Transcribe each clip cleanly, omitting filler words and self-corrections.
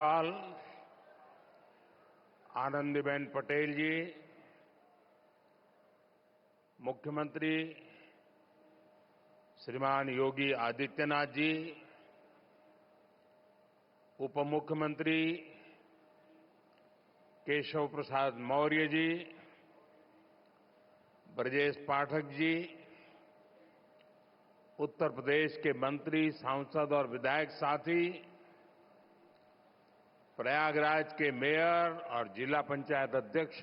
राज्यपाल आनंदीबेन पटेल जी, मुख्यमंत्री श्रीमान योगी आदित्यनाथ जी, उप मुख्यमंत्री केशव प्रसाद मौर्य जी, ब्रजेश पाठक जी, उत्तर प्रदेश के मंत्री, सांसद और विधायक साथी, प्रयागराज के मेयर और जिला पंचायत अध्यक्ष,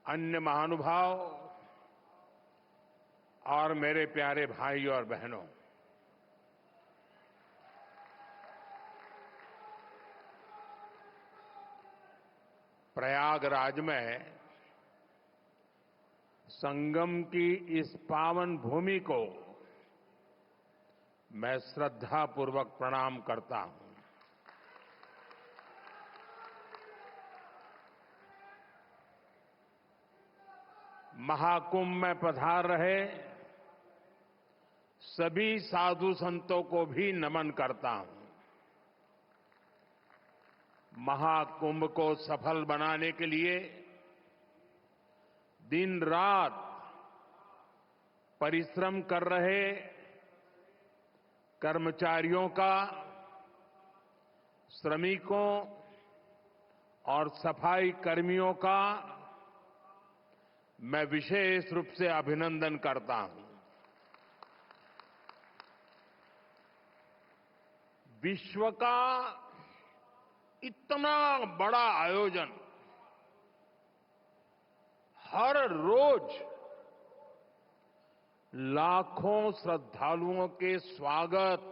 अन्य महानुभाव और मेरे प्यारे भाई और बहनों, प्रयागराज में संगम की इस पावन भूमि को मैं श्रद्धापूर्वक प्रणाम करता हूं। महाकुंभ में पधार रहे सभी साधु संतों को भी नमन करता हूं। महाकुंभ को सफल बनाने के लिए दिन रात परिश्रम कर रहे कर्मचारियों का, श्रमिकों और सफाई कर्मियों का मैं विशेष रूप से अभिनंदन करता हूं। विश्व का इतना बड़ा आयोजन हर रोज लाखों श्रद्धालुओं के स्वागत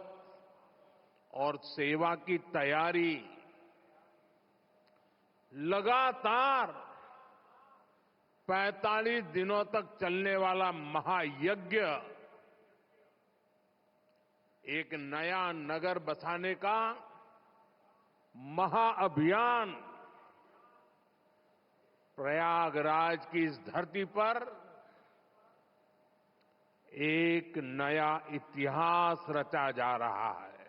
और सेवा की तैयारी, लगातार 45 दिनों तक चलने वाला महायज्ञ, एक नया नगर बसाने का महाअभियान प्रयागराज की इस धरती पर एक नया इतिहास रचा जा रहा है।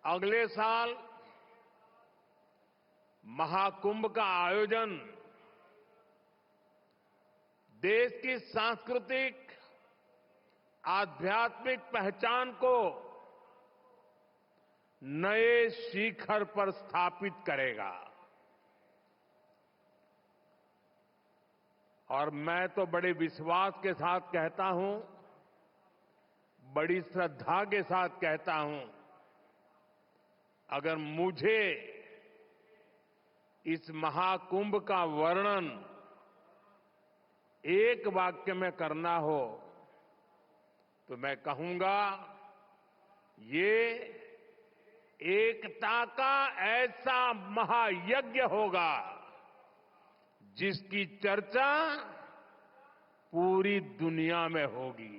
अगले साल महाकुंभ का आयोजन देश की सांस्कृतिक आध्यात्मिक पहचान को नए शिखर पर स्थापित करेगा। और मैं तो बड़े विश्वास के साथ कहता हूं, बड़ी श्रद्धा के साथ कहता हूं, अगर मुझे इस महाकुंभ का वर्णन एक वाक्य में करना हो तो मैं कहूंगा, ये एकता का ऐसा महायज्ञ होगा जिसकी चर्चा पूरी दुनिया में होगी।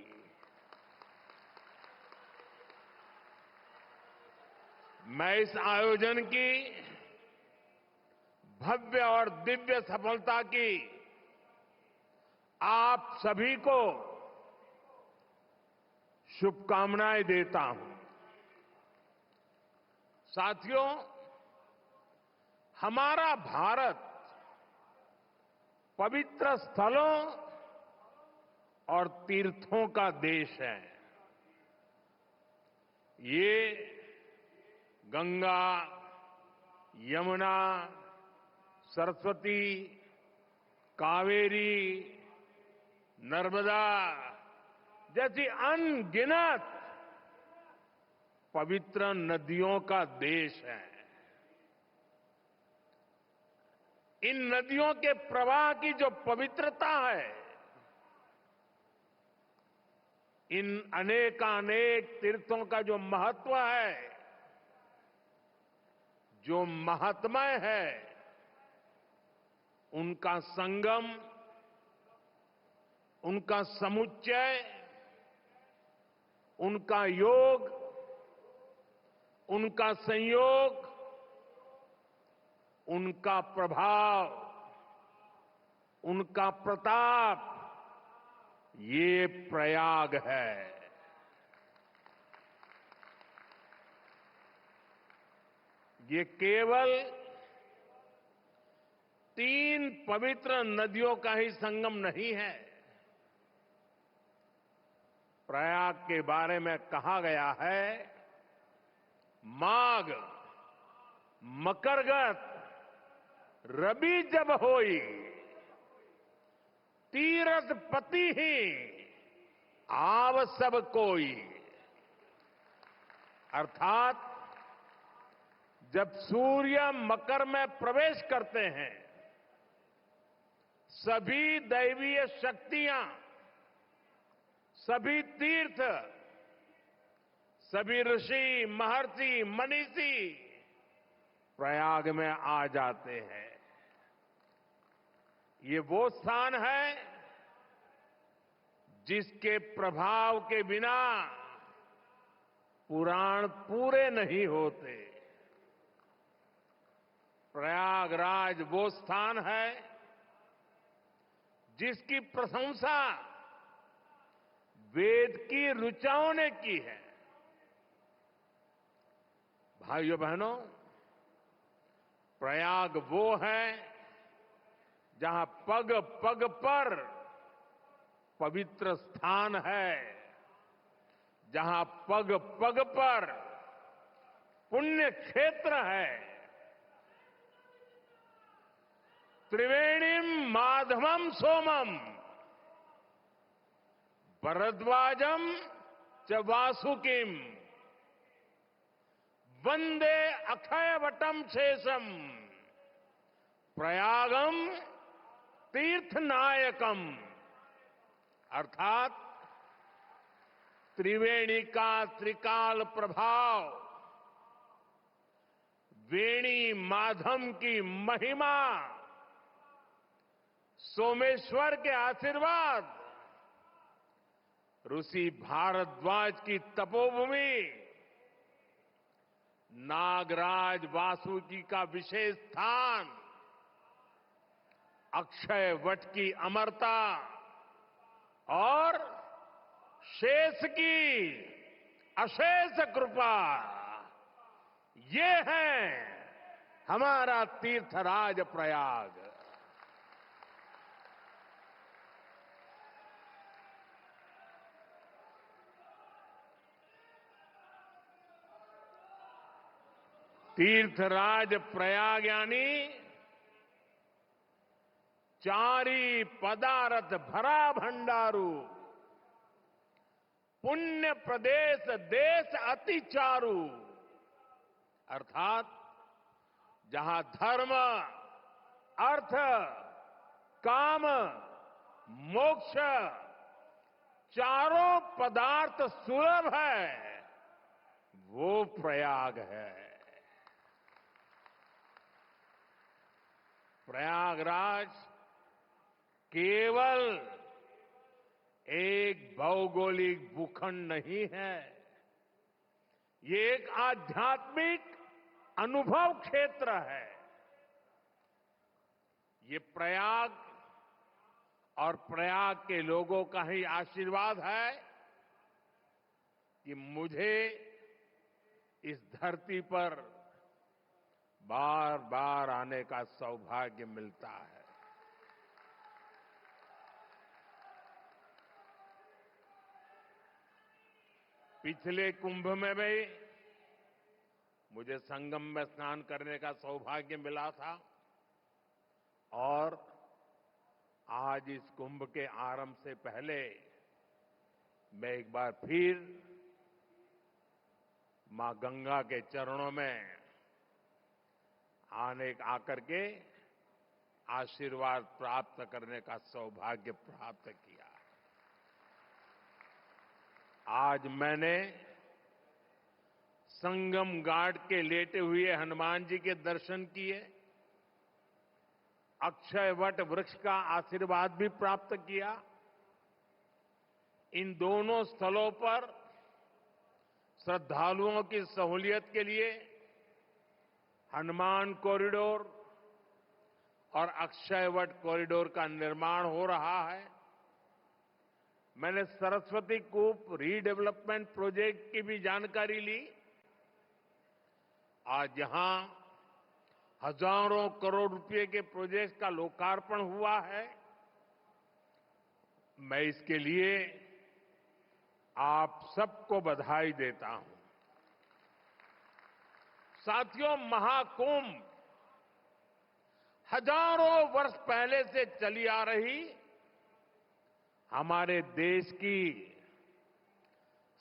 मैं इस आयोजन की भव्य और दिव्य सफलता की आप सभी को शुभकामनाएं देता हूं। साथियों, हमारा भारत पवित्र स्थलों और तीर्थों का देश है। ये गंगा, यमुना, सरस्वती, कावेरी, नर्मदा जैसी अनगिनत पवित्र नदियों का देश है। इन नदियों के प्रवाह की जो पवित्रता है, इन अनेकानेक तीर्थों का जो महत्व है, जो महात्म्य है, उनका संगम, उनका समुच्चय, उनका योग, उनका संयोग, उनका प्रभाव, उनका प्रताप, ये प्रयाग है। ये केवल 3 पवित्र नदियों का ही संगम नहीं है। प्रयाग के बारे में कहा गया है, माघ मकरगत रवि जब होई, तीरथ पति ही आव सब कोई। अर्थात जब सूर्य मकर में प्रवेश करते हैं, सभी दैवीय शक्तियां, सभी तीर्थ, सभी ऋषि, महर्षि, मनीषी प्रयाग में आ जाते हैं। ये वो स्थान है जिसके प्रभाव के बिना पुराण पूरे नहीं होते। प्रयागराज वो स्थान है जिसकी प्रशंसा वेद की ऋचाओं ने की है। भाइयों बहनों, प्रयाग वो है जहां पग पग पर पवित्र स्थान है, जहां पग पग पर पुण्य क्षेत्र है। त्रिवेणीम माधवम सोमम भरद्वाजम च वासुकिम वंदे अक्षयवटम शेषम प्रयागम तीर्थनायकम। अर्थात त्रिवेणी का त्रिकाल प्रभाव, वेणी माधम की महिमा, सोमेश्वर के आशीर्वाद, ऋषि भारद्वाज की तपोभूमि, नागराज वासुकी का विशेष स्थान, अक्षय वट की अमरता और शेष की अशेष कृपा, ये है हमारा तीर्थराज प्रयाग। तीर्थराज प्रयाग यानी चारी पदारथ भरा भंडारू, पुण्य प्रदेश देश अति चारू। अर्थात जहां धर्म, अर्थ, काम, मोक्ष चारों पदार्थ सुलभ है, वो प्रयाग है। प्रयागराज केवल एक भौगोलिक भूखंड नहीं है, ये एक आध्यात्मिक अनुभव क्षेत्र है। ये प्रयाग और प्रयाग के लोगों का ही आशीर्वाद है कि मुझे इस धरती पर बार बार आने का सौभाग्य मिलता है। पिछले कुंभ में भी मुझे संगम में स्नान करने का सौभाग्य मिला था और आज इस कुंभ के आरंभ से पहले मैं एक बार फिर मां गंगा के चरणों में आकर के आशीर्वाद प्राप्त करने का सौभाग्य प्राप्त किया। आज मैंने संगम घाट के लेटे हुए हनुमान जी के दर्शन किए, अक्षय वट वृक्ष का आशीर्वाद भी प्राप्त किया। इन दोनों स्थलों पर श्रद्धालुओं की सहूलियत के लिए हनुमान कॉरिडोर और अक्षय वट कॉरिडोर का निर्माण हो रहा है। मैंने सरस्वती कूप रीडेवलपमेंट प्रोजेक्ट की भी जानकारी ली आज यहां हजारों करोड़ रुपए के प्रोजेक्ट का लोकार्पण हुआ है। मैं इसके लिए आप सबको बधाई देता हूं। साथियों, महाकुंभ हजारों वर्ष पहले से चली आ रही हमारे देश की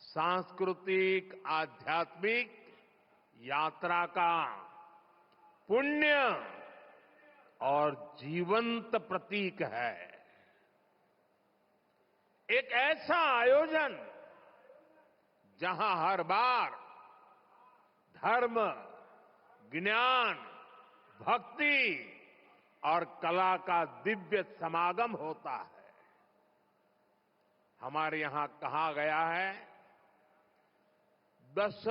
सांस्कृतिक, आध्यात्मिक यात्रा का पुण्य और जीवंत प्रतीक है। एक ऐसा आयोजन जहां हर बार धर्म, ज्ञान, भक्ति और कला का दिव्य समागम होता है। हमारे यहां कहा गया है, दश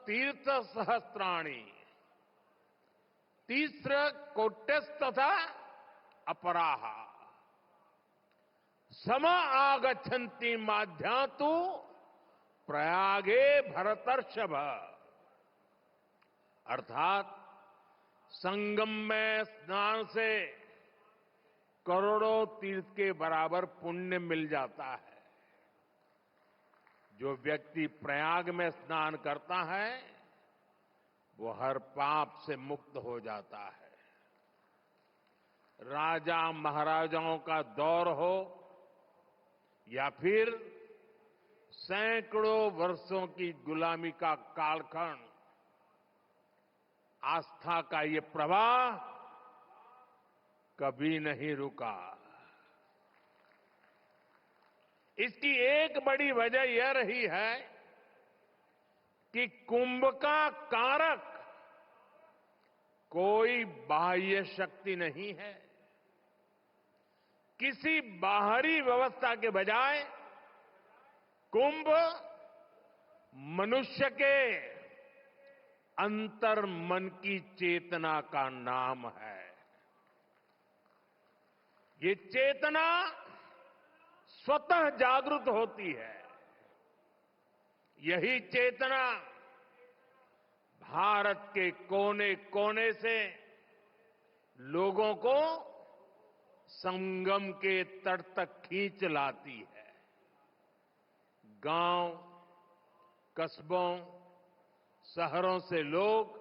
तीर्थ सहस्त्राणि तीस्र कोट्यस्तथा अपराहा सम आगच्छन्ति माध्यातु प्रयागे भरतर्षभ। अर्थात संगम में स्नान से करोड़ों तीर्थ के बराबर पुण्य मिल जाता है। जो व्यक्ति प्रयाग में स्नान करता है वो हर पाप से मुक्त हो जाता है। राजा महाराजाओं का दौर हो या फिर सैकड़ों वर्षों की गुलामी का कालखंड, आस्था का ये प्रवाह कभी नहीं रुका। इसकी एक बड़ी वजह यह रही है कि कुंभ का कारक कोई बाह्य शक्ति नहीं है। किसी बाहरी व्यवस्था के बजाय कुंभ मनुष्य के अंतर मन की चेतना का नाम है। ये चेतना स्वतः जागृत होती है। यही चेतना भारत के कोने कोने से लोगों को संगम के तट तक खींच लाती है। गांव, कस्बों, शहरों से लोग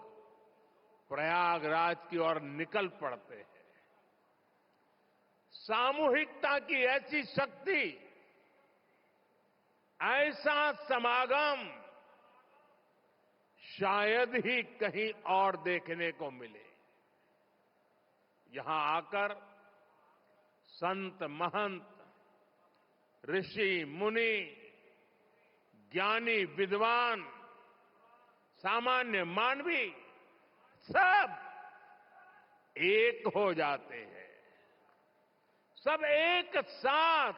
प्रयागराज की ओर निकल पड़ते हैं। सामूहिकता की ऐसी शक्ति, ऐसा समागम शायद ही कहीं और देखने को मिले। यहां आकर संत, महंत, ऋषि, मुनि, ज्ञानी, विद्वान, सामान्य मानवी सब एक हो जाते हैं। सब एक साथ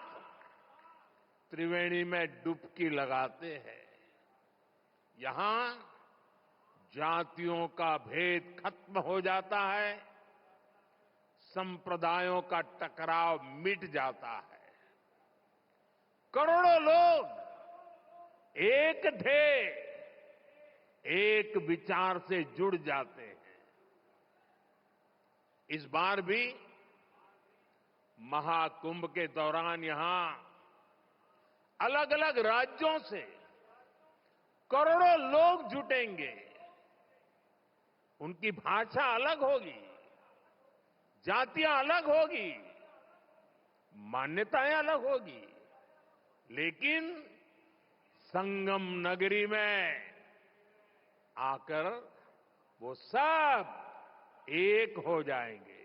त्रिवेणी में डुबकी लगाते हैं। यहां जातियों का भेद खत्म हो जाता है, संप्रदायों का टकराव मिट जाता है। करोड़ों लोग एक थे, एक विचार से जुड़ जाते हैं। इस बार भी महाकुंभ के दौरान यहां अलग अलग राज्यों से करोड़ों लोग जुटेंगे। उनकी भाषा अलग होगी, जातियां अलग होगी, मान्यताएं अलग होगी, लेकिन संगम नगरी में आकर वो सब एक हो जाएंगे।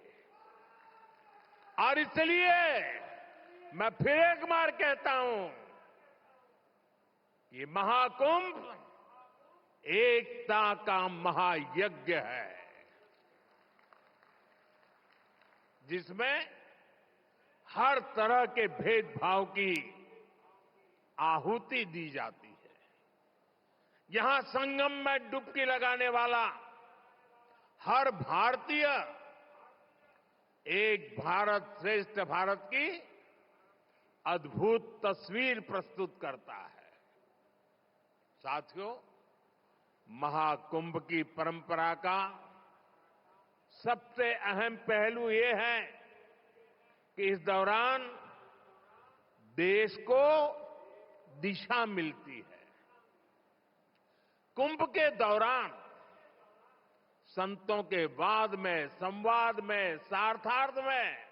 और इसलिए मैं फिर एक बार कहता हूं, ये महाकुंभ एकता का महायज्ञ है, जिसमें हर तरह के भेदभाव की आहुति दी जाती है। यहां संगम में डुबकी लगाने वाला हर भारतीय एक भारत श्रेष्ठ भारत की अद्भुत तस्वीर प्रस्तुत करता है। साथियों, महाकुंभ की परंपरा का सबसे अहम पहलू ये है कि इस दौरान देश को दिशा मिलती है। कुंभ के दौरान संतों के वाद में, संवाद में, शास्त्रार्थ में,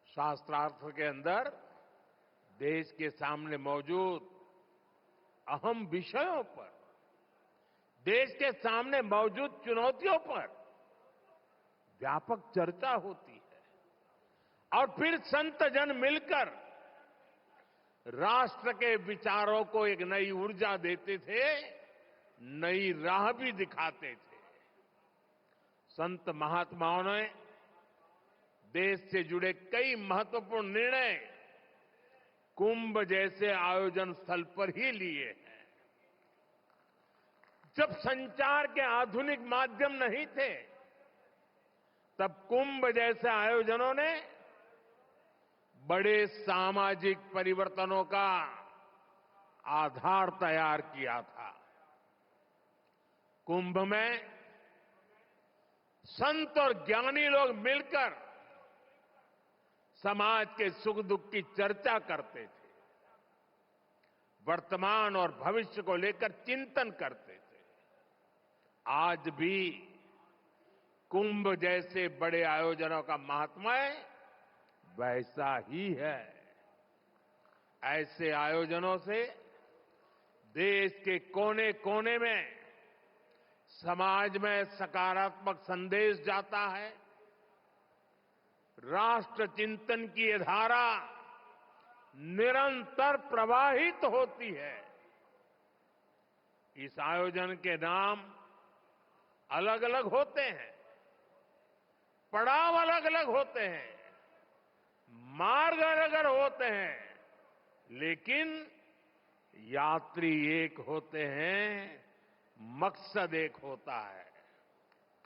शास्त्रार्थ के अंदर देश के सामने मौजूद अहम विषयों पर, देश के सामने मौजूद चुनौतियों पर व्यापक चर्चा होती है और फिर संत जन मिलकर राष्ट्र के विचारों को एक नई ऊर्जा देते थे, नई राह भी दिखाते थे। संत महात्माओं ने देश से जुड़े कई महत्वपूर्ण निर्णय कुंभ जैसे आयोजन स्थल पर ही लिए हैं। जब संचार के आधुनिक माध्यम नहीं थे, तब कुंभ जैसे आयोजनों ने बड़े सामाजिक परिवर्तनों का आधार तैयार किया था। कुंभ में संत और ज्ञानी लोग मिलकर समाज के सुख दुख की चर्चा करते थे, वर्तमान और भविष्य को लेकर चिंतन करते थे। आज भी कुंभ जैसे बड़े आयोजनों का महात्म्य वैसा ही है। ऐसे आयोजनों से देश के कोने कोने में समाज में सकारात्मक संदेश जाता है। राष्ट्र चिंतन की ये धारा निरंतर प्रवाहित होती है। इस आयोजन के नाम अलग अलग होते हैं, पड़ाव अलग अलग होते हैं, मार्ग अलग अलग होते हैं, लेकिन यात्री एक होते हैं, मकसद एक होता है।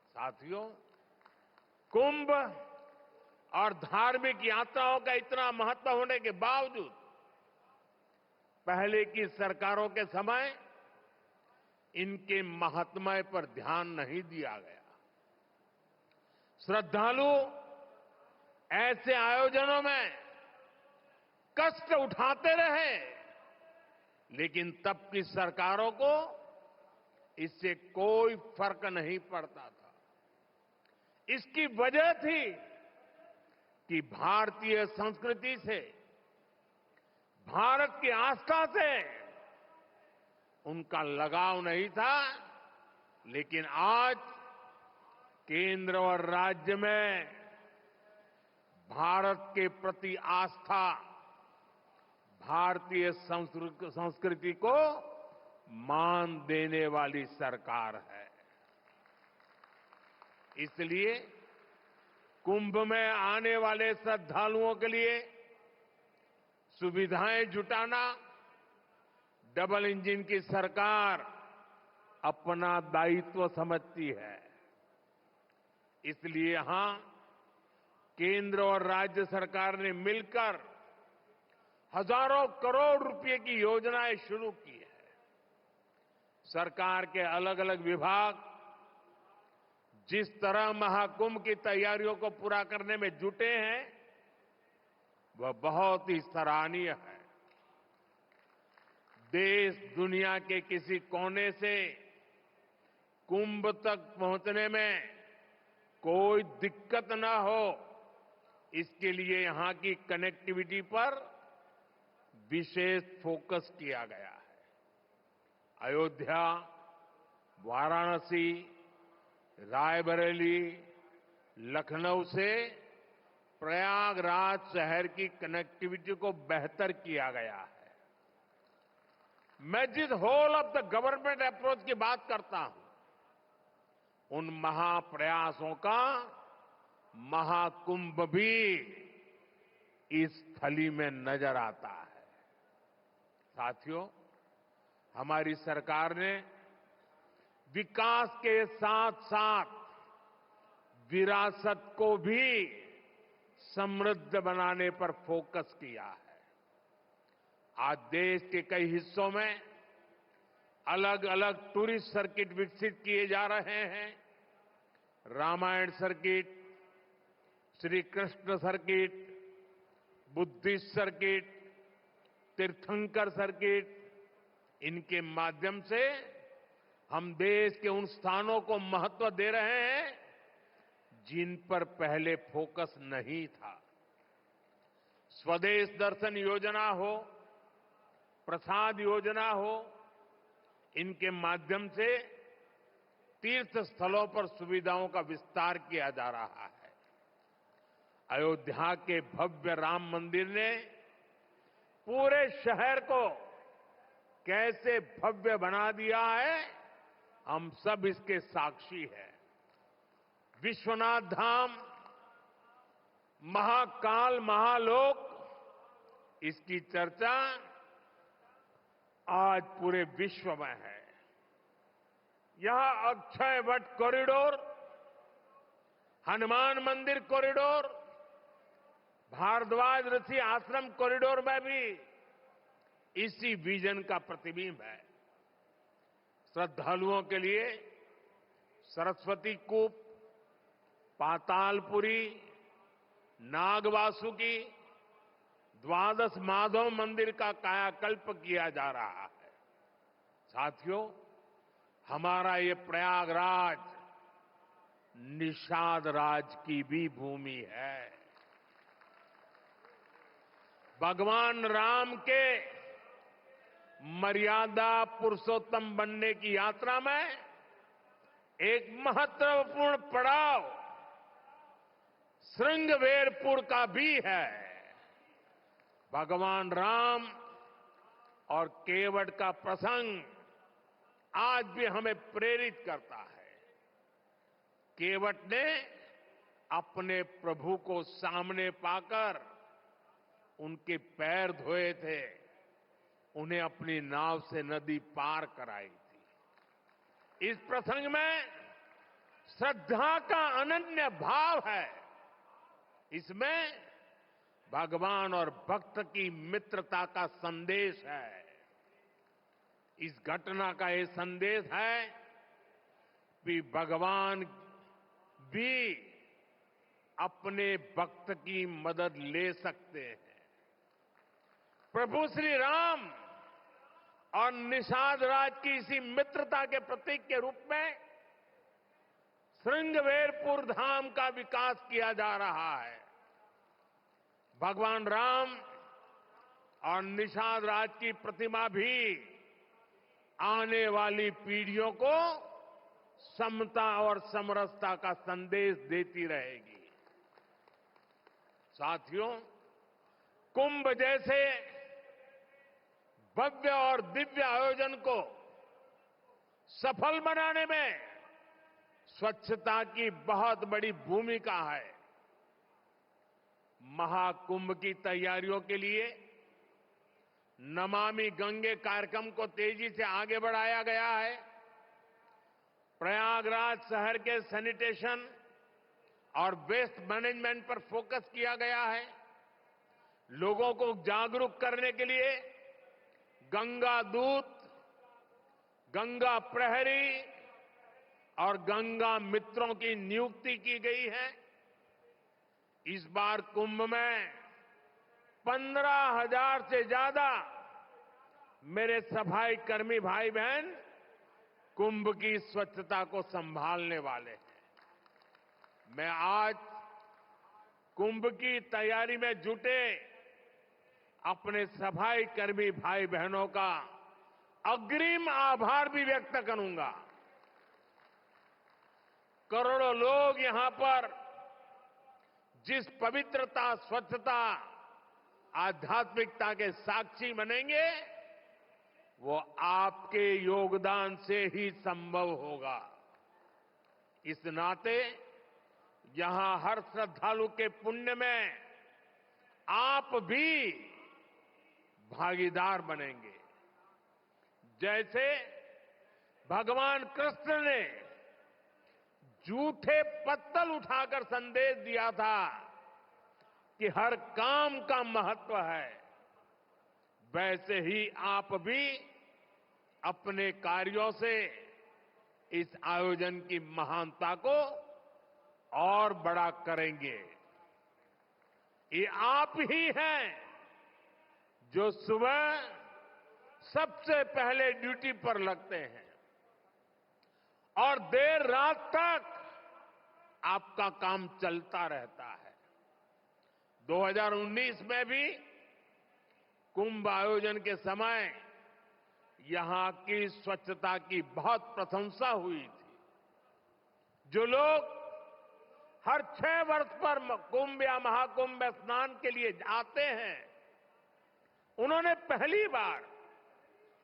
साथियों, कुंभ और धार्मिक यात्राओं का इतना महत्व होने के बावजूद पहले की सरकारों के समय इनके महात्म्य पर ध्यान नहीं दिया गया। श्रद्धालु ऐसे आयोजनों में कष्ट उठाते रहे, लेकिन तब की सरकारों को इससे कोई फर्क नहीं पड़ता था। इसकी वजह थी कि भारतीय संस्कृति से, भारत की आस्था से उनका लगाव नहीं था। लेकिन आज केंद्र और राज्य में भारत के प्रति आस्था, भारतीय संस्कृति को मान देने वाली सरकार है। इसलिए कुंभ में आने वाले श्रद्धालुओं के लिए सुविधाएं जुटाना डबल इंजन की सरकार अपना दायित्व समझती है। इसलिए यहां केंद्र और राज्य सरकार ने मिलकर हजारों करोड़ रुपए की योजनाएं शुरू की है। सरकार के अलग अलग विभाग जिस तरह महाकुंभ की तैयारियों को पूरा करने में जुटे हैं, वह बहुत ही सराहनीय है। देश दुनिया के किसी कोने से कुंभ तक पहुंचने में कोई दिक्कत न हो, इसके लिए यहां की कनेक्टिविटी पर विशेष फोकस किया गया है। अयोध्या, वाराणसी, रायबरेली, लखनऊ से प्रयागराज शहर की कनेक्टिविटी को बेहतर किया गया है। मैं जिस whole of the government approach की बात करता हूं, उन महाप्रयासों का महाकुंभ भी इस थली में नजर आता है। साथियों, हमारी सरकार ने विकास के साथ साथ विरासत को भी समृद्ध बनाने पर फोकस किया है। आज देश के कई हिस्सों में अलग अलग टूरिस्ट सर्किट विकसित किए जा रहे हैं। Ramayana circuit, Shri Krishna circuit, Buddhist circuit, Tirthankar circuit, इनके माध्यम से हम देश के उन स्थानों को महत्व दे रहे हैं जिन पर पहले फोकस नहीं था। स्वदेश दर्शन योजना हो, प्रसाद योजना हो, इनके माध्यम से तीर्थ स्थलों पर सुविधाओं का विस्तार किया जा रहा है। अयोध्या के भव्य राम मंदिर ने पूरे शहर को कैसे भव्य बना दिया है, हम सब इसके साक्षी हैं। विश्वनाथ धाम, महाकाल, महालोक, इसकी चर्चा आज पूरे विश्व में है। यहां अक्षय वट कॉरिडोर, हनुमान मंदिर कॉरिडोर, भारद्वाज ऋषि आश्रम कॉरिडोर में भी इसी विजन का प्रतिबिंब है। श्रद्धालुओं के लिए सरस्वती कूप, पातालपुरी, नागवासुकी, द्वादश माधव मंदिर का कायाकल्प किया जा रहा है। साथियों, हमारा ये प्रयागराज निषाद राज की भी भूमि है। भगवान राम के मर्यादा पुरुषोत्तम बनने की यात्रा में एक महत्वपूर्ण पड़ाव श्रृंगवेरपुर का भी है। भगवान राम और केवट का प्रसंग आज भी हमें प्रेरित करता है। केवट ने अपने प्रभु को सामने पाकर उनके पैर धोए थे, उन्हें अपनी नाव से नदी पार कराई थी। इस प्रसंग में श्रद्धा का अनन्य भाव है। इसमें भगवान और भक्त की मित्रता का संदेश है। इस घटना का ये संदेश है कि भगवान भी अपने भक्त की मदद ले सकते हैं। प्रभु श्री राम और निषाद राज की इसी मित्रता के प्रतीक के रूप में श्रृंगवेरपुर धाम का विकास किया जा रहा है। भगवान राम और निषाद राज की प्रतिमा भी आने वाली पीढ़ियों को समता और समरसता का संदेश देती रहेगी। साथियों, कुंभ जैसे भव्य और दिव्य आयोजन को सफल बनाने में स्वच्छता की बहुत बड़ी भूमिका है। महाकुंभ की तैयारियों के लिए नमामि गंगे कार्यक्रम को तेजी से आगे बढ़ाया गया है। प्रयागराज शहर के सैनिटेशन और वेस्ट मैनेजमेंट पर फोकस किया गया है। लोगों को जागरूक करने के लिए गंगा दूत, गंगा प्रहरी और गंगा मित्रों की नियुक्ति की गई है। इस बार कुंभ में 15,000 से ज्यादा मेरे सफाई कर्मी भाई बहन कुंभ की स्वच्छता को संभालने वाले हैं। मैं आज कुंभ की तैयारी में जुटे अपने सफाई कर्मी भाई बहनों का अग्रिम आभार भी व्यक्त करूंगा। करोड़ों लोग यहां पर जिस पवित्रता, स्वच्छता, आध्यात्मिकता के साक्षी बनेंगे, वो आपके योगदान से ही संभव होगा। इस नाते यहां हर श्रद्धालु के पुण्य में आप भी भागीदार बनेंगे। जैसे भगवान कृष्ण ने झूठे पत्तल उठाकर संदेश दिया था कि हर काम का महत्व है, वैसे ही आप भी अपने कार्यों से इस आयोजन की महानता को और बड़ा करेंगे। ये आप ही हैं जो सुबह सबसे पहले ड्यूटी पर लगते हैं और देर रात तक आपका काम चलता रहता है। 2019 में भी कुंभ आयोजन के समय यहां की स्वच्छता की बहुत प्रशंसा हुई थी। जो लोग हर 6 वर्ष पर कुंभ या महाकुंभ में स्नान के लिए आते हैं, उन्होंने पहली बार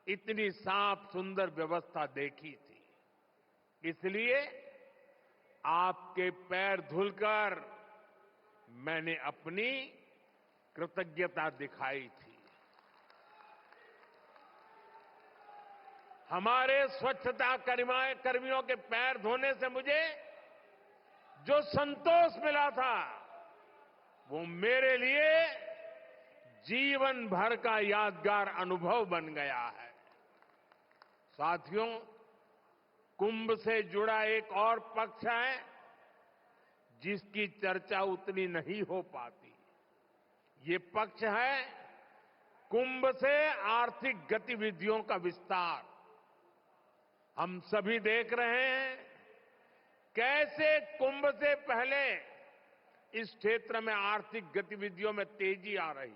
इतनी साफ सुंदर व्यवस्था देखी थी। इसलिए आपके पैर धुलकर मैंने अपनी कृतज्ञता दिखाई थी। हमारे स्वच्छता कर्मियों के पैर धोने से मुझे जो संतोष मिला था, वो मेरे लिए जीवन भर का यादगार अनुभव बन गया है। साथियों, कुंभ से जुड़ा एक और पक्ष है जिसकी चर्चा उतनी नहीं हो पाती। ये पक्ष है कुंभ से आर्थिक गतिविधियों का विस्तार। हम सभी देख रहे हैं कैसे कुंभ से पहले इस क्षेत्र में आर्थिक गतिविधियों में तेजी आ रही है।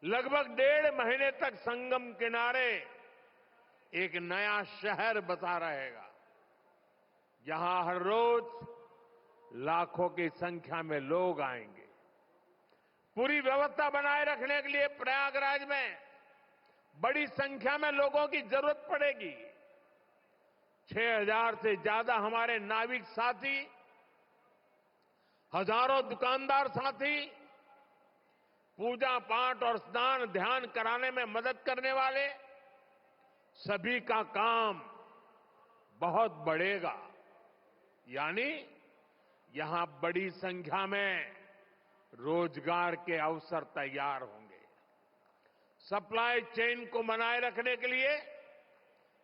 लगभग 1.5 महीने तक संगम किनारे एक नया शहर बसा रहेगा, जहां हर रोज लाखों की संख्या में लोग आएंगे। पूरी व्यवस्था बनाए रखने के लिए प्रयागराज में बड़ी संख्या में लोगों की जरूरत पड़ेगी। 6,000 से ज्यादा हमारे नाविक साथी, हजारों दुकानदार साथी, पूजा पाठ और स्नान ध्यान कराने में मदद करने वाले सभी का काम बहुत बढ़ेगा। यानी यहां बड़ी संख्या में रोजगार के अवसर तैयार होंगे। सप्लाई चेन को बनाए रखने के लिए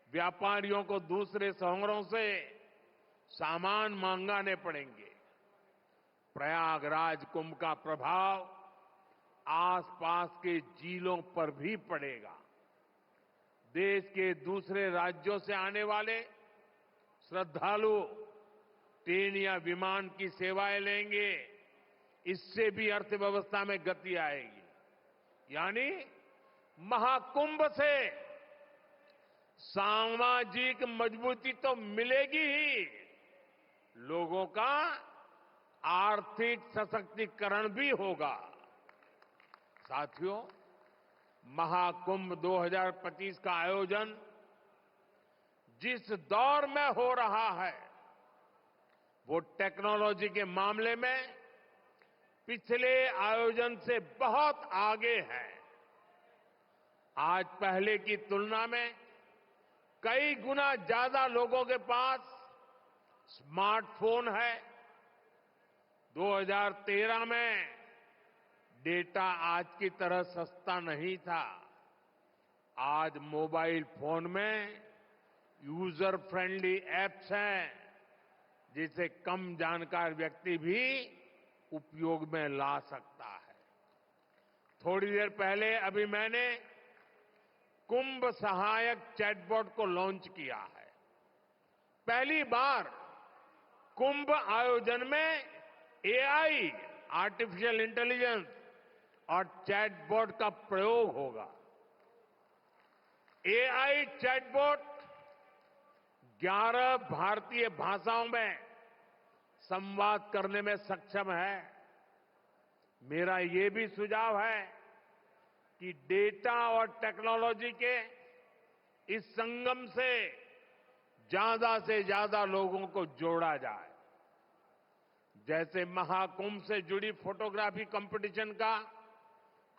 व्यापारियों को दूसरे शहरों से सामान मंगाने पड़ेंगे। प्रयागराज कुंभ का प्रभाव आसपास के जिलों पर भी पड़ेगा। देश के दूसरे राज्यों से आने वाले श्रद्धालु ट्रेन या विमान की सेवाएं लेंगे। इससे भी अर्थव्यवस्था में गति आएगी। यानी महाकुंभ से सामाजिक मजबूती तो मिलेगी ही, लोगों का आर्थिक सशक्तिकरण भी होगा। साथियों, महाकुंभ 2025 का आयोजन जिस दौर में हो रहा है, वो टेक्नोलॉजी के मामले में पिछले आयोजन से बहुत आगे है। आज पहले की तुलना में कई गुना ज्यादा लोगों के पास स्मार्टफोन है। 2013 में डेटा आज की तरह सस्ता नहीं था। आज मोबाइल फोन में यूजर फ्रेंडली एप्स हैं, जिसे कम जानकार व्यक्ति भी उपयोग में ला सकता है। थोड़ी देर पहले अभी मैंने कुंभ सहायक चैटबॉट को लॉन्च किया है। पहली बार कुंभ आयोजन में एआई, आर्टिफिशियल इंटेलिजेंस और चैटबॉट का प्रयोग होगा। एआई चैटबॉट 11 भारतीय भाषाओं में संवाद करने में सक्षम है। मेरा ये भी सुझाव है कि डेटा और टेक्नोलॉजी के इस संगम से ज्यादा लोगों को जोड़ा जाए। जैसे महाकुंभ से जुड़ी फोटोग्राफी कंपटीशन का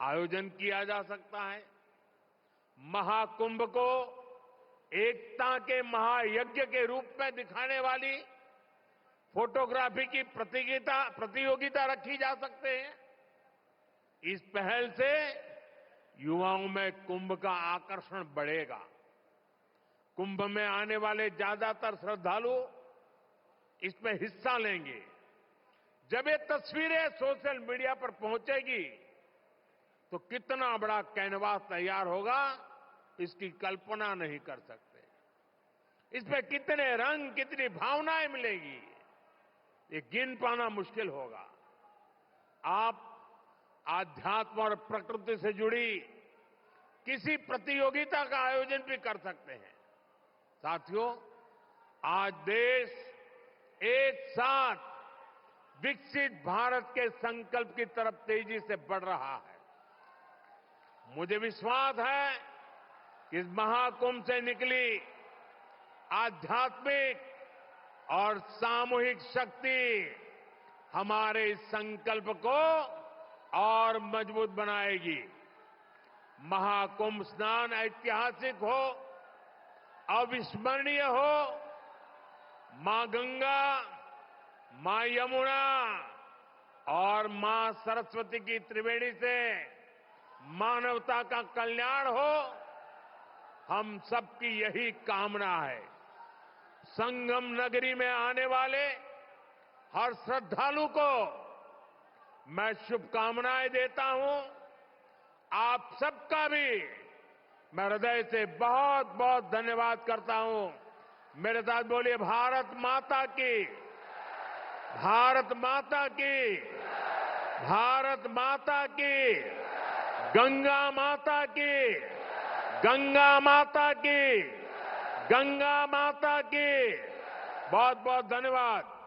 आयोजन किया जा सकता है। महाकुंभ को एकता के महायज्ञ के रूप में दिखाने वाली फोटोग्राफी की प्रतियोगिता रखी जा सकते हैं। इस पहल से युवाओं में कुंभ का आकर्षण बढ़ेगा। कुंभ में आने वाले ज्यादातर श्रद्धालु इसमें हिस्सा लेंगे। जब ये तस्वीरें सोशल मीडिया पर पहुंचेगी तो कितना बड़ा कैनवास तैयार होगा, इसकी कल्पना नहीं कर सकते। इसमें कितने रंग, कितनी भावनाएं मिलेगी, ये गिन पाना मुश्किल होगा। आप आध्यात्म और प्रकृति से जुड़ी किसी प्रतियोगिता का आयोजन भी कर सकते हैं। साथियों, आज देश एक साथ विकसित भारत के संकल्प की तरफ तेजी से बढ़ रहा है। मुझे विश्वास है कि इस महाकुंभ से निकली आध्यात्मिक और सामूहिक शक्ति हमारे इस संकल्प को और मजबूत बनाएगी। महाकुंभ स्नान ऐतिहासिक हो, अविस्मरणीय हो, मां गंगा, मां यमुना और मां सरस्वती की त्रिवेणी से मानवता का कल्याण हो, हम सबकी यही कामना है। संगम नगरी में आने वाले हर श्रद्धालु को मैं शुभकामनाएं देता हूं। आप सबका भी मैं हृदय से बहुत बहुत धन्यवाद करता हूं। मेरे साथ बोलिए, भारत माता की, भारत माता की, भारत माता की, गंगा माता की, गंगा माता की, गंगा माता की। बहुत बहुत धन्यवाद।